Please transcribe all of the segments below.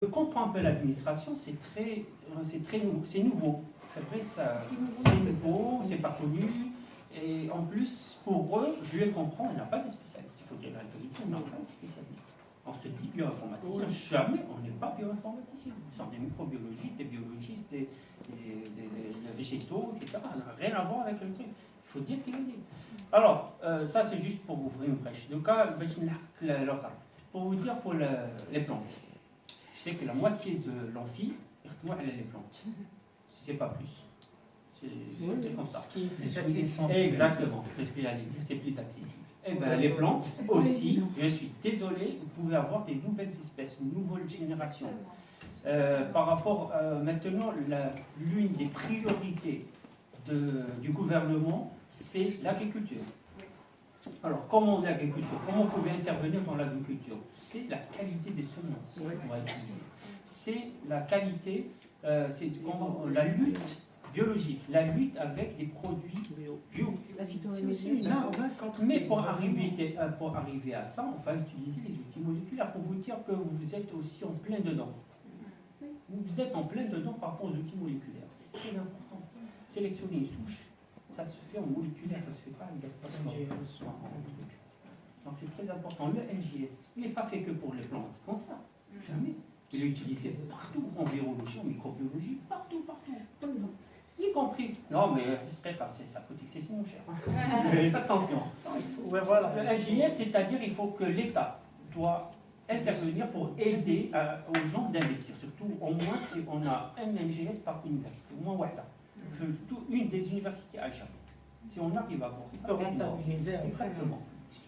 comprendre un peu l'administration, c'est nouveau. C'est vrai, c'est nouveau, c'est pas connu. Et en plus, pour eux, je les comprends, il n'y a pas de spécialistes. Il faut dire la vérité, on n'a pas de spécialistes. On se dit bioinformaticien, jamais on n'est pas bioinformaticien. Nous sommes des microbiologistes, des biologistes, des végétaux, etc. On n'a rien à voir avec le truc. Il faut dire ce qu'il a dit. Alors, ça c'est juste pour ouvrir une brèche. Donc, pour vous dire pour les plantes. Je sais que la moitié de l'amphi, elle est les plantes. Si c'est pas plus. C'est comme ça. Exactement. C'est ce que j'allais dire, c'est plus accessible. Et bien, les plantes aussi, je suis désolé, vous pouvez avoir des nouvelles espèces, une nouvelle génération. Par rapport, maintenant, l'une des priorités du gouvernement, c'est l'agriculture. Alors, comment on est agriculteur? Comment vous pouvez intervenir dans l'agriculture? C'est la qualité des semences qu'on va utiliser. C'est la qualité, c'est la lutte biologique, la lutte avec des produits bio. Mais pour arriver à ça, on va utiliser les outils moléculaires pour vous dire que vous êtes aussi en plein dedans. Vous êtes en plein dedans par rapport aux outils moléculaires. C'est très important. Sélectionner une souche, ça se fait en moléculaire, ça se fait pas avec NGS. Donc c'est très important. Le NGS, il n'est pas fait que pour les plantes, comme ça. Jamais. Il est utilisé partout, en virologie, en microbiologie, partout. Y compris. Non, mais ça coûte excessivement cher. Faites attention. Voilà. Le NGS, c'est-à-dire qu'il faut que l'État doit intervenir pour aider aux gens d'investir. Surtout, au moins, si on a un NGS par université, au moins Ouattara. Une des universités algériennes. Si on arrive à voir ça, c'est exactement. C'est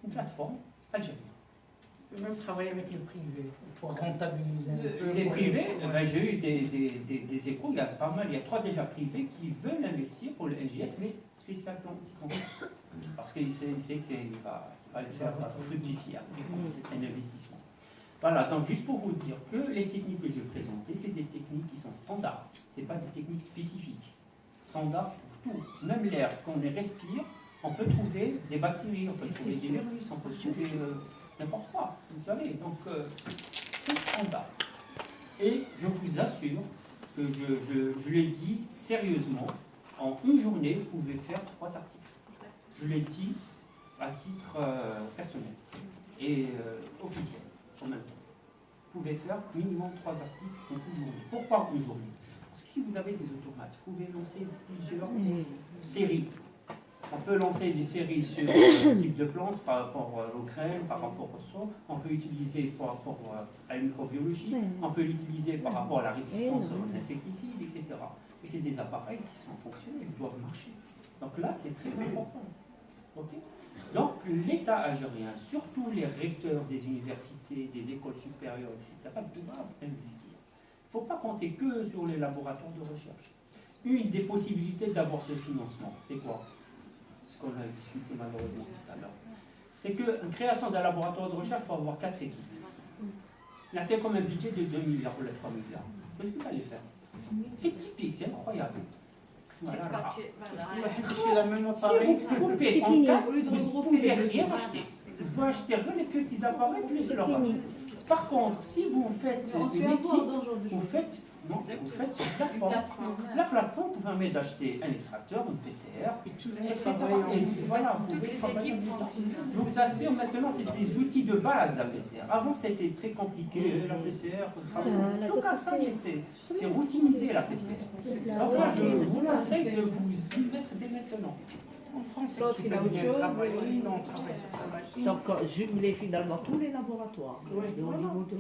une plateforme algérienne. On peut même travailler avec le privé pour rentabiliser. Les privés, j'ai eu des échos, il y a pas mal, il y a 3 déjà privés qui veulent investir pour le NGS, mais spécialement parce qu'il sait qu'il va le faire fructifier après, c'est un investissement. Voilà, donc juste pour vous dire que les techniques que je vais présenter, c'est des techniques qui sont standards, ce n'est pas des techniques spécifiques. Standards pour tout, même l'air qu'on respire, on peut trouver des bactéries, on peut trouver des virus, on peut trouver n'importe quoi, vous savez, donc c'est standard. Et je vous assure que je l'ai dit sérieusement, en une journée, vous pouvez faire 3 articles. Je l'ai dit à titre personnel et officiel en même temps. Vous pouvez faire minimum 3 articles en une journée. Pourquoi une journée? Parce que si vous avez des automates, vous pouvez lancer plusieurs séries. On peut lancer des séries sur le type de plantes par rapport aux graines, par rapport au sol. On peut l'utiliser par rapport à la microbiologie. On peut l'utiliser par rapport à la résistance aux insecticides, etc. Et c'est des appareils qui sont fonctionnels, ils doivent marcher. Donc là, c'est très important. Okay. Donc l'État algérien, surtout les recteurs des universités, des écoles supérieures, etc., doivent investir. Il ne faut pas compter que sur les laboratoires de recherche. Une des possibilités d'avoir ce financement, c'est quoi? Ce qu'on a discuté malheureusement tout à l'heure. C'est qu'une création d'un laboratoire de recherche pour avoir 4 équipes. Il a fait comme un budget de 2 milliards ou 3 milliards. Qu'est-ce que ça allait faire? C'est typique, c'est incroyable. Si vous coupez en 4, vous ne pouvez rien acheter. Vous pouvez acheter les petits appareils plus le reste. Par contre, si vous faites une équipe, vous faites une plateforme. La plateforme vous permet d'acheter un extracteur, une PCR, etc. Et voilà, vous pouvez travailler comme ça. Je vous assure, maintenant, c'est des outils de base, la PCR. Avant, c'était très compliqué, la PCR, donc ça y est, c'est routinisé, la PCR. Alors moi, je vous conseille de vous y mettre dès maintenant. En France, L'autre, il a autre chose. on travaille sur sa machine. Donc, jumeler finalement tous les laboratoires. Oui, Et au niveau de